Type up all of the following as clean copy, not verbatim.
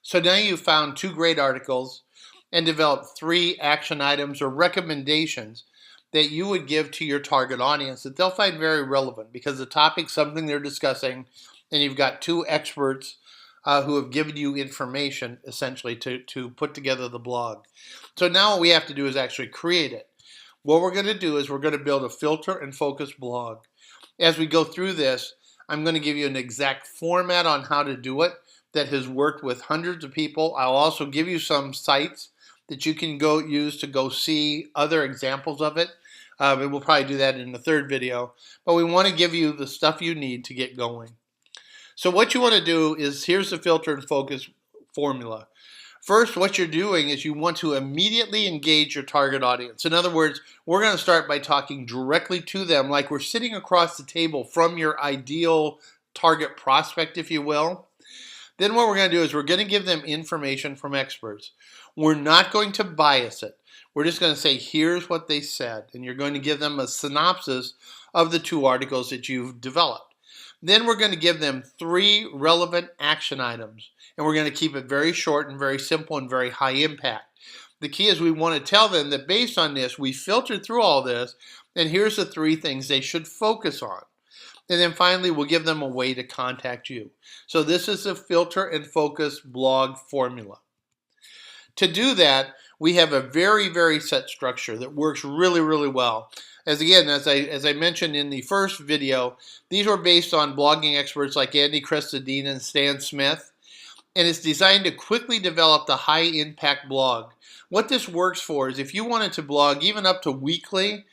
So now you've found two great articles and developed three action items or recommendations that you would give to your target audience that they'll find very relevant because the topic's something they're discussing, and you've got two experts who have given you information essentially to put together the blog. So now what we have to do is actually create it. What we're going to do is we're going to build a filter and focus blog. As we go through this, I'm going to give you an exact format on how to do it that has worked with hundreds of people. I'll also give you some sites that you can go use to go see other examples of it. And we'll probably do that in the third video. But we want to give you the stuff you need to get going. So what you want to do is, here's the filter and focus formula. First, what you're doing is you want to immediately engage your target audience. In other words, we're going to start by talking directly to them like we're sitting across the table from your ideal target prospect, if you will. Then what we're going to do is we're going to give them information from experts. We're not going to bias it. We're just going to say, here's what they said. And you're going to give them a synopsis of the two articles that you've developed. Then we're going to give them three relevant action items. And we're going to keep it very short and very simple and very high impact. The key is we want to tell them that based on this, we filtered through all this, and here's the three things they should focus on. And then finally, we'll give them a way to contact you. So this is the filter and focus blog formula. To do that, we have a very, very set structure that works really, really well. As I mentioned in the first video, these were based on blogging experts like Andy Crestodina and Stan Smith. And it's designed to quickly develop the high-impact blog. What this works for is if you wanted to blog even up to weekly,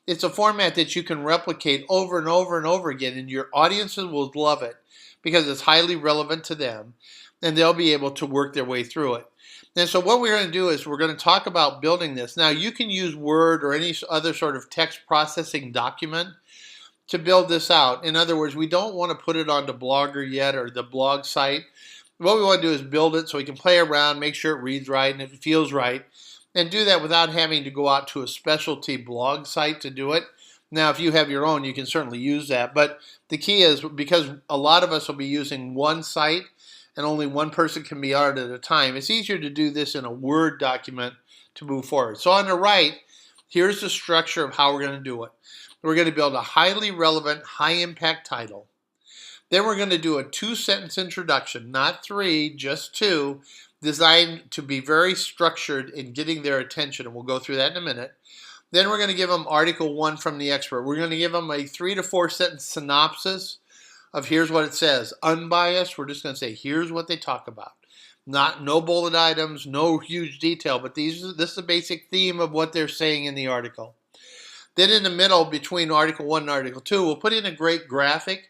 it's a format that you can replicate over and over and over again, and your audiences will love it because it's highly relevant to them, and they'll be able to work their way through it. And so what we're going to do is we're going to talk about building this. Now, you can use Word or any other sort of text processing document to build this out. In other words, we don't want to put it onto Blogger yet or the blog site. What we want to do is build it so we can play around, make sure it reads right and it feels right, and do that without having to go out to a specialty blog site to do it. Now, if you have your own, you can certainly use that. But the key is, because a lot of us will be using one site and only one person can be on it at a time, it's easier to do this in a Word document to move forward. So on the right, here's the structure of how we're going to do it. We're going to build a highly relevant, high-impact title. Then we're going to do a 2-sentence introduction, not 3, just 2, designed to be very structured in getting their attention, and we'll go through that in a minute. Then we're going to give them Article 1 from the expert. We're going to give them a 3 to 4 sentence synopsis of here's what it says. Unbiased, we're just going to say here's what they talk about. No bullet items, no huge detail, but this is the basic theme of what they're saying in the article. Then in the middle, between Article 1 and Article 2, we'll put in a great graphic.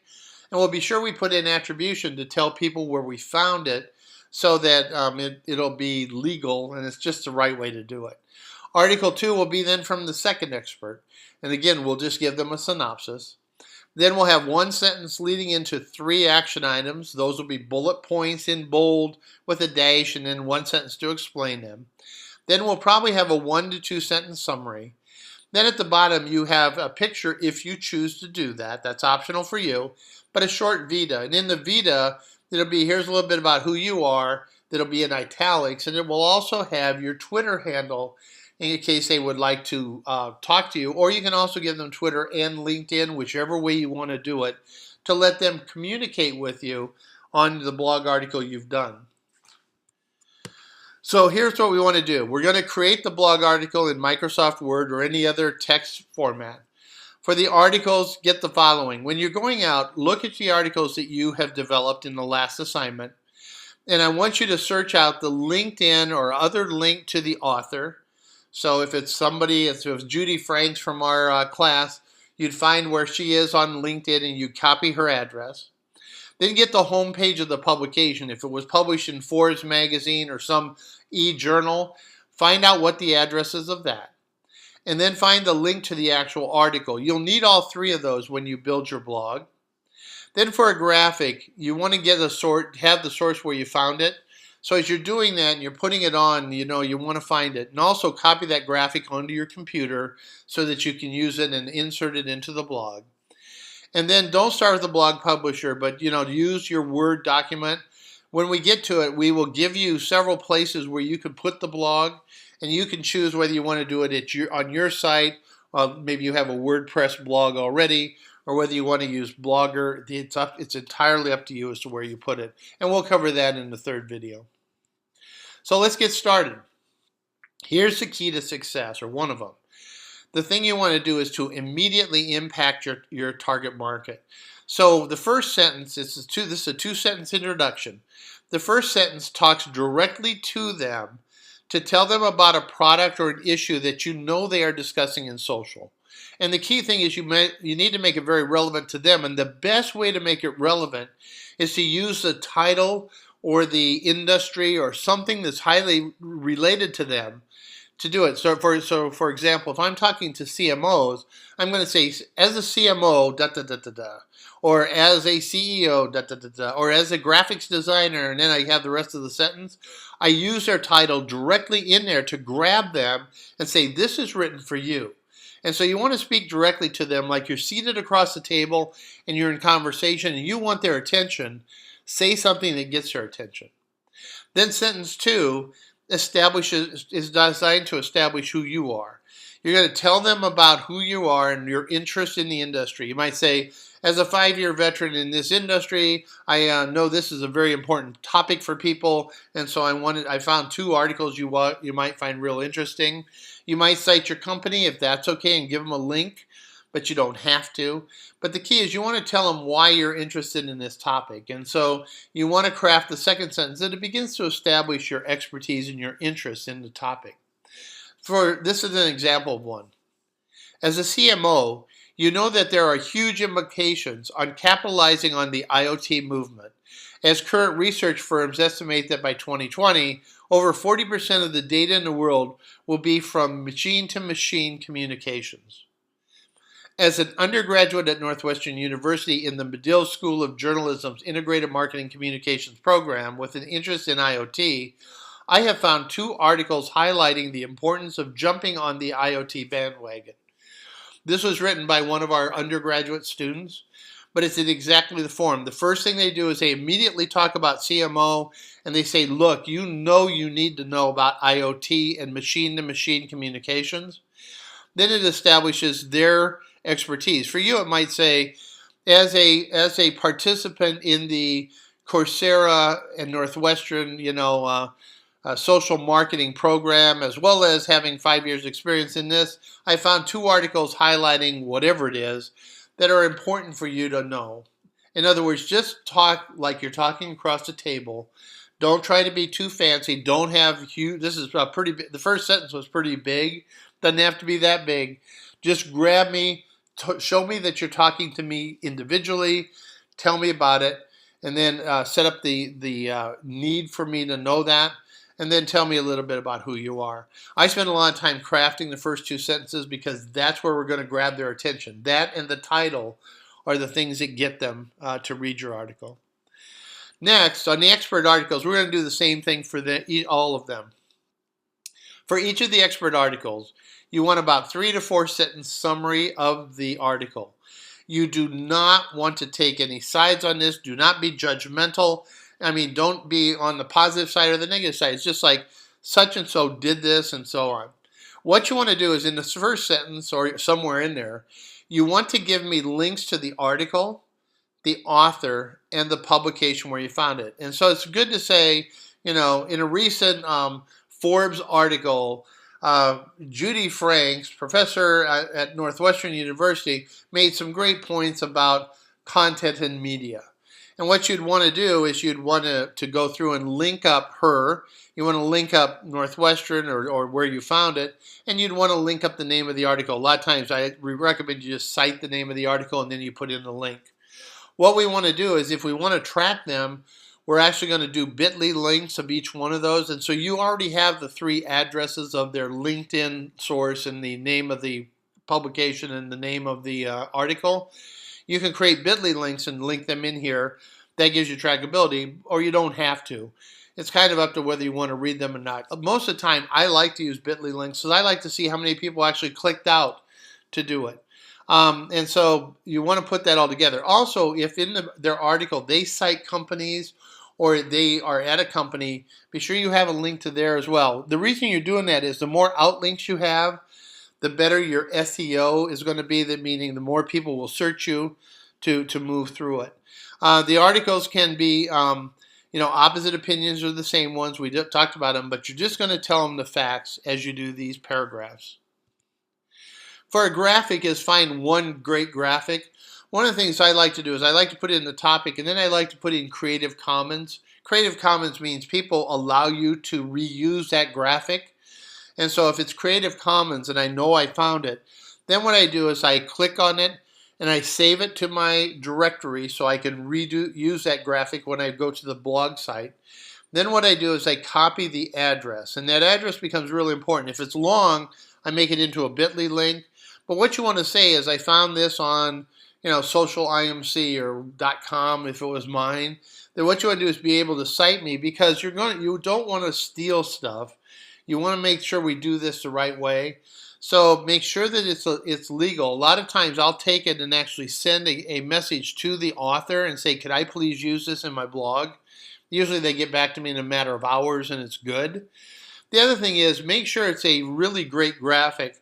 And we'll be sure we put in attribution to tell people where we found it so that it'll be legal and it's just the right way to do it. Article 2 will be then from the second expert. And again, we'll just give them a synopsis. Then we'll have 1 sentence leading into 3 action items. Those will be bullet points in bold with a dash and then 1 sentence to explain them. Then we'll probably have a 1 to 2 sentence summary. Then at the bottom you have a picture if you choose to do that. That's optional for you. But a short vita. And in the vita, it'll be, here's a little bit about who you are. That'll be in italics. And it will also have your Twitter handle in case they would like to talk to you. Or you can also give them Twitter and LinkedIn, whichever way you want to do it, to let them communicate with you on the blog article you've done. So here's what we want to do. We're going to create the blog article in Microsoft Word or any other text format. For the articles, get the following. When you're going out, look at the articles that you have developed in the last assignment. And I want you to search out the LinkedIn or other link to the author. So if it's somebody, if it's Judy Franks from our class, you'd find where she is on LinkedIn and you copy her address. Then get the home page of the publication. If it was published in Forbes magazine or some e-journal, find out what the address is of that. And then find the link to the actual article. You'll need all 3 of those when you build your blog. Then for a graphic, you want to have the source where you found it. So as you're doing that and you're putting it on, you want to find it. And also copy that graphic onto your computer so that you can use it and insert it into the blog. And then don't start with the blog publisher, but use your Word document When we get to it, we will give you several places where you can put the blog, and you can choose whether you want to do it on your site. Maybe you have a WordPress blog already, or whether you want to use Blogger. It's entirely up to you as to where you put it, and we'll cover that in the third video. So let's get started. Here's the key to success, or one of them. The thing you want to do is to immediately impact your target market. So the first sentence, this is a two-sentence introduction. The first sentence talks directly to them to tell them about a product or an issue that you know they are discussing in social. And the key thing is you need to make it very relevant to them. And the best way to make it relevant is to use the title or the industry or something that's highly related to them to do it. So for example, if I'm talking to CMOs, I'm going to say, as a CMO, da da da da da, or as a CEO, da da da da, or as a graphics designer, and then I have the rest of the sentence. I use their title directly in there to grab them and say, this is written for you. And so you want to speak directly to them like you're seated across the table and you're in conversation and you want their attention. Say something that gets their attention. Then sentence 2 is designed to establish who you are. You're going to tell them about who you are and your interest in the industry. You might say, as a 5-year veteran in this industry, I know this is a very important topic for people, and so I found 2 articles you might find real interesting. You might cite your company if that's okay and give them a link, but you don't have to. But the key is you want to tell them why you're interested in this topic. And so you want to craft the second sentence that it begins to establish your expertise and your interest in the topic. This is an example of one. As a CMO, you know that there are huge implications on capitalizing on the IoT movement, as current research firms estimate that by 2020, over 40% of the data in the world will be from machine-to-machine communications. As an undergraduate at Northwestern University in the Medill School of Journalism's Integrated Marketing Communications program with an interest in IoT, I have found 2 articles highlighting the importance of jumping on the IoT bandwagon. This was written by one of our undergraduate students, but it's in exactly the form. The first thing they do is they immediately talk about CMO, and they say, look, you need to know about IoT and machine-to-machine communications. Then it establishes their expertise. For you, it might say, as a participant in the Coursera and Northwestern, social marketing program, as well as having 5 years experience in this, I found 2 articles highlighting whatever it is that are important for you to know. In other words, just talk like you're talking across the table. Don't try to be too fancy. Don't have huge, this is pretty big. The first sentence was pretty big. Doesn't have to be that big. Just grab me, show me that you're talking to me individually, tell me about it, and then set up the need for me to know that. And then tell me a little bit about who you are. I spend a lot of time crafting the first 2 sentences because that's where we're going to grab their attention. That and the title are the things that get them to read your article. Next, on the expert articles, we're going to do the same thing for all of them. For each of the expert articles, you want about 3 to 4 sentence summary of the article. You do not want to take any sides on this. Do not be judgmental. Don't be on the positive side or the negative side. It's just like such and so did this and so on. What you want to do is in the first sentence or somewhere in there, you want to give me links to the article, the author, and the publication where you found it. And so it's good to say, in a recent Forbes article, Judy Franks, professor at Northwestern University, made some great points about content and media. And what you'd want to do is you'd want to go through and link up her. You want to link up Northwestern or where you found it, and you'd want to link up the name of the article. A lot of times I recommend you just cite the name of the article and then you put in the link. What we want to do is if we want to track them, we're actually going to do bit.ly links of each one of those. And so you already have the 3 addresses of their LinkedIn source and the name of the publication and the name of the article. You can create bit.ly links and link them in here. That gives you trackability, or you don't have to. It's kind of up to whether you want to read them or not. Most of the time, I like to use bit.ly links because I like to see how many people actually clicked out to do it. And so you want to put that all together. Also, if in their article they cite companies or they are at a company, be sure you have a link to there as well. The reason you're doing that is the more outlinks you have, the better your SEO is going to be, meaning the more people will search you to move through it. The articles can be, opposite opinions or the same ones. We talked about them, but you're just going to tell them the facts as you do these paragraphs. For a graphic is find one great graphic. One of the things I like to do is I like to put it in the topic, and then I like to put in Creative Commons. Creative Commons means people allow you to reuse that graphic. And so if it's Creative Commons and I know I found it, then what I do is I click on it and I save it to my directory so I can use that graphic when I go to the blog site. Then what I do is I copy the address, and that address becomes really important. If it's long, I make it into a bit.ly link. But what you want to say is I found this on social IMC or .com if it was mine. Then what you want to do is be able to cite me, because you don't want to steal stuff. You want to make sure we do this the right way. So make sure that it's legal. A lot of times I'll take it and actually send a message to the author and say, could I please use this in my blog? Usually they get back to me in a matter of hours and it's good. The other thing is make sure it's a really great graphic.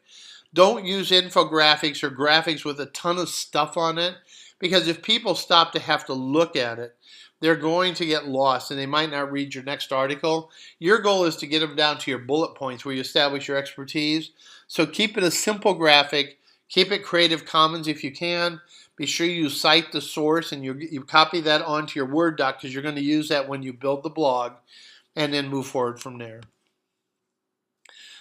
Don't use infographics or graphics with a ton of stuff on it, because if people stop to have to look at it, they're going to get lost and they might not read your next article. Your goal is to get them down to your bullet points where you establish your expertise. So keep it a simple graphic. Keep it Creative Commons if you can. Be sure you cite the source and you copy that onto your Word doc, because you're going to use that when you build the blog, and then move forward from there.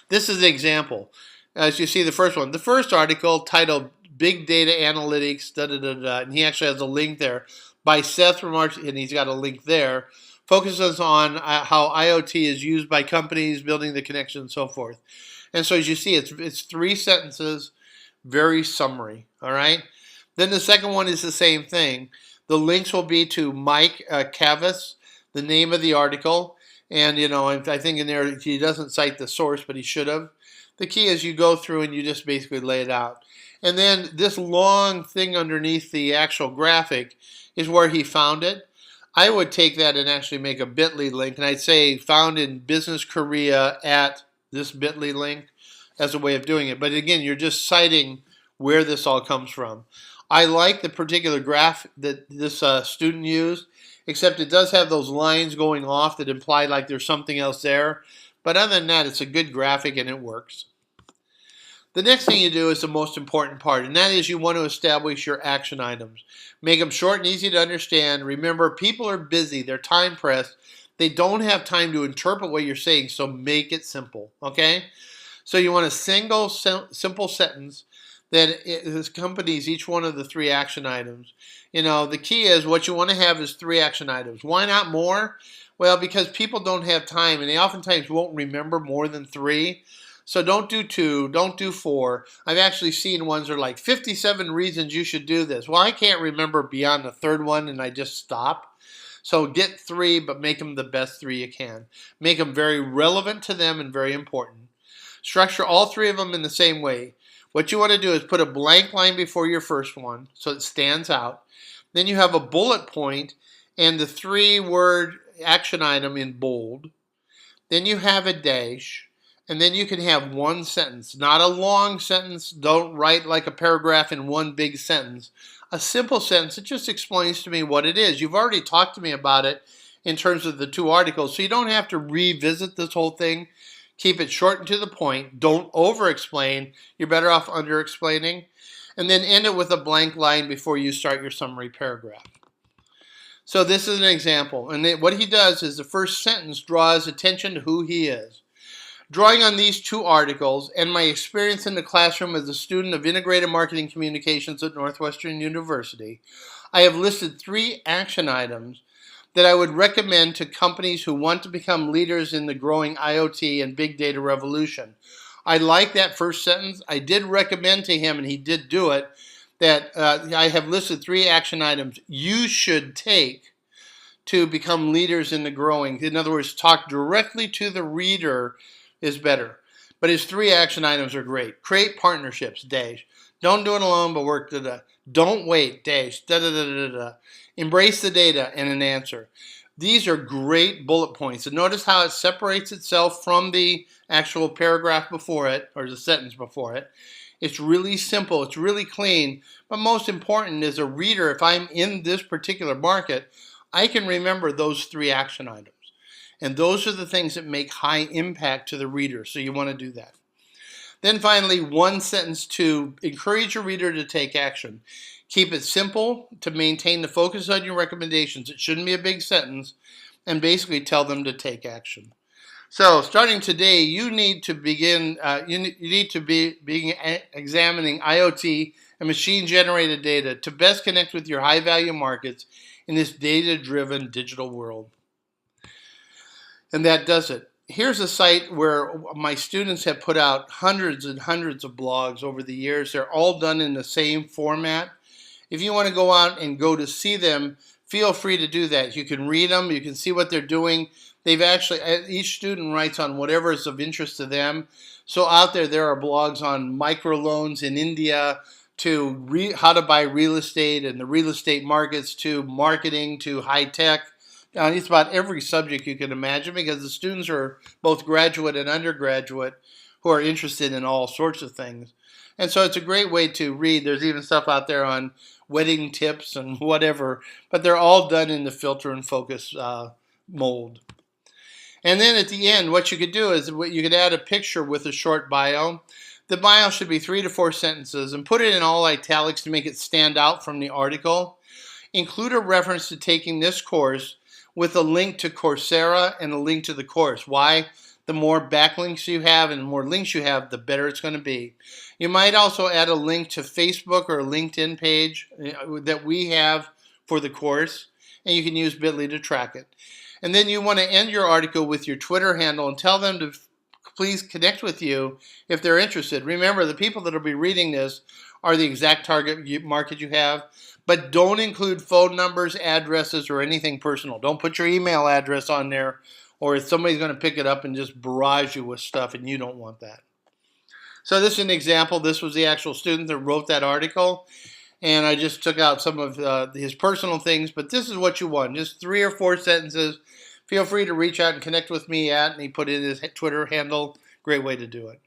This is an example. As you see, the first one. The first article titled Big Data Analytics, and he actually has a link there, by Seth Remarks, and he's got a link there, focuses on how IoT is used by companies, building the connection, and so forth. And so as you see, it's 3 sentences, very summary, all right? Then the second one is the same thing. The links will be to Mike Kavis, the name of the article, and I think in there he doesn't cite the source, but he should have. The key is you go through and you just basically lay it out. And then this long thing underneath the actual graphic is where he found it. I would take that and actually make a bit.ly link, and I'd say found in Business Korea at this bit.ly link as a way of doing it. But again, you're just citing where this all comes from. I like the particular graph that this student used, except it does have those lines going off that imply like there's something else there. But other than that, it's a good graphic and it works. The next thing you do is the most important part, and that is you want to establish your action items. Make them short and easy to understand. Remember, people are busy. They're time pressed. They don't have time to interpret what you're saying, so make it simple, okay? So you want a single, simple sentence that accompanies each one of the 3 action items. The key is what you want to have is 3 action items. Why not more? Well, because people don't have time, and they oftentimes won't remember more than 3. So don't do 2, don't do 4. I've actually seen ones that are like 57 reasons you should do this. Well, I can't remember beyond the 3rd one, and I just stop. So get 3, but make them the best 3 you can. Make them very relevant to them and very important. Structure all 3 of them in the same way. What you want to do is put a blank line before your first one so it stands out. Then you have a bullet point and the 3-word action item in bold. Then you have a dash. And then you can have 1 sentence. Not a long sentence. Don't write like a paragraph in 1 big sentence. A simple sentence that just explains to me what it is. You've already talked to me about it in terms of the 2 articles, so you don't have to revisit this whole thing. Keep it short and to the point. Don't over-explain. You're better off under-explaining. And then end it with a blank line before you start your summary paragraph. So this is an example. And what he does is the first sentence draws attention to who he is. Drawing on these 2 articles and my experience in the classroom as a student of integrated marketing communications at Northwestern University, I have listed 3 action items that I would recommend to companies who want to become leaders in the growing IoT and big data revolution. I like that first sentence. I did recommend to him, and he did do it, that I have listed 3 action items you should take to become leaders in the growing. In other words, talk directly to the reader is better. But his 3 action items are great. Create partnerships, dash. Don't do it alone, but work Don't wait, dash. Embrace the data and an answer. These are great bullet points. And notice how it separates itself from the actual paragraph before it, or the sentence before it. It's really simple. It's really clean. But most important, as a reader, if I'm in this particular market, I can remember those 3 action items. And those are the things that make high impact to the reader. So you want to do that. Then finally, one sentence to encourage your reader to take action. Keep it simple to maintain the focus on your recommendations. It shouldn't be a big sentence. And basically tell them to take action. So starting today, you need to begin. You need to be examining IoT and machine-generated data to best connect with your high-value markets in this data-driven digital world. And that does it. Here's a site where my students have put out hundreds and hundreds of blogs over the years. They're all done in the same format. If you want to go out and go to see them, feel free to do that. You can read them. You can see what they're doing. They've actually, each student writes on whatever is of interest to them. So out there are blogs on microloans in India, to how to buy real estate and the real estate markets, to marketing, to high tech. It's about every subject you can imagine, because the students are both graduate and undergraduate who are interested in all sorts of things. And so it's a great way to read. There's even stuff out there on wedding tips and whatever, but they're all done in the filter and focus mold. And then at the end, what you could do is you could add a picture with a short bio. The bio should be 3 to 4 sentences, and put it in all italics to make it stand out from the article. Include a reference to taking this course with a link to Coursera and a link to the course. Why? The more backlinks you have and the more links you have, the better it's going to be. You might also add a link to Facebook or a LinkedIn page that we have for the course, and you can use Bitly to track it. And then you want to end your article with your Twitter handle and tell them to please connect with you if they're interested. Remember, the people that will be reading this are the exact target market you have, but don't include phone numbers, addresses, or anything personal. Don't put your email address on there, or if somebody's going to pick it up and just barrage you with stuff, and you don't want that. So this is an example. This was the actual student that wrote that article, and I just took out some of his personal things, but this is what you want, just 3 or 4 sentences. Feel free to reach out and connect with me and he put in his Twitter handle. Great way to do it.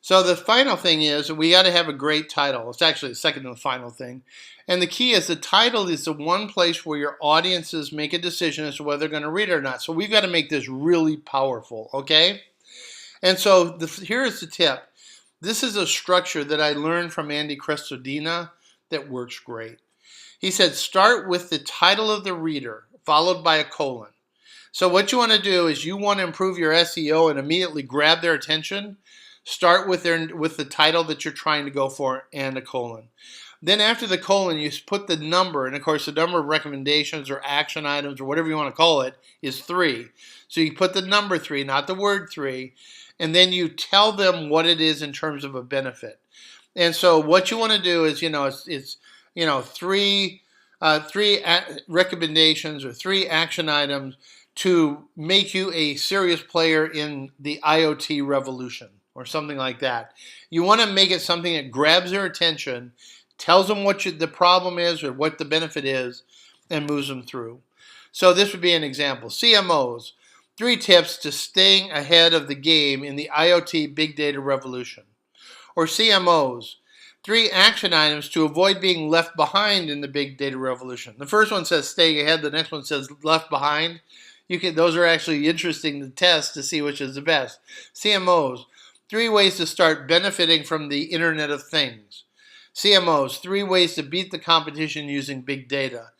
So the final thing is we got to have a great title. It's actually the second and the final thing. And the key is the title is the one place where your audiences make a decision as to whether they're going to read it or not. So we've got to make this really powerful, okay? And so here's the tip. This is a structure that I learned from Andy Crestodina that works great. He said, start with the title of the reader, followed by a colon. So what you want to do is you want to improve your SEO and immediately grab their attention. Start with the title that you're trying to go for and a colon. Then after the colon, you put the number, and of course the number of recommendations or action items or whatever you want to call it is 3. So you put the number 3, not the word 3, and then you tell them what it is in terms of a benefit. And so what you want to do is, it's 3 recommendations or 3 action items to make you a serious player in the IoT revolution or something like that. You want to make it something that grabs their attention, tells them what the problem is or what the benefit is, and moves them through. So this would be an example. CMOs, 3 tips to staying ahead of the game in the IoT big data revolution. Or CMOs, 3 action items to avoid being left behind in the big data revolution. The first one says staying ahead. The next one says left behind. Those are actually interesting to test to see which is the best. CMOs, 3 ways to start benefiting from the Internet of Things. CMOs, 3 ways to beat the competition using big data.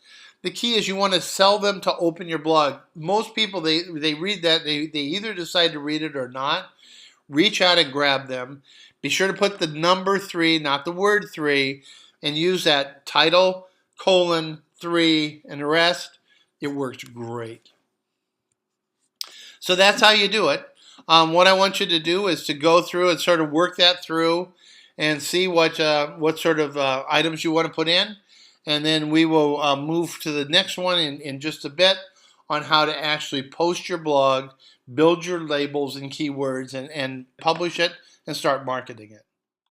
The key is you want to sell them to open your blog. Most people, they read that, they either decide to read it or not. Reach out and grab them. Be sure to put the number 3, not the word 3, and use that title, colon, 3, and the rest. It works great. So that's how you do it. What I want you to do is to go through and sort of work that through and see what sort of items you want to put in. And then we will move to the next one in just a bit on how to actually post your blog, build your labels and keywords, and publish it and start marketing it.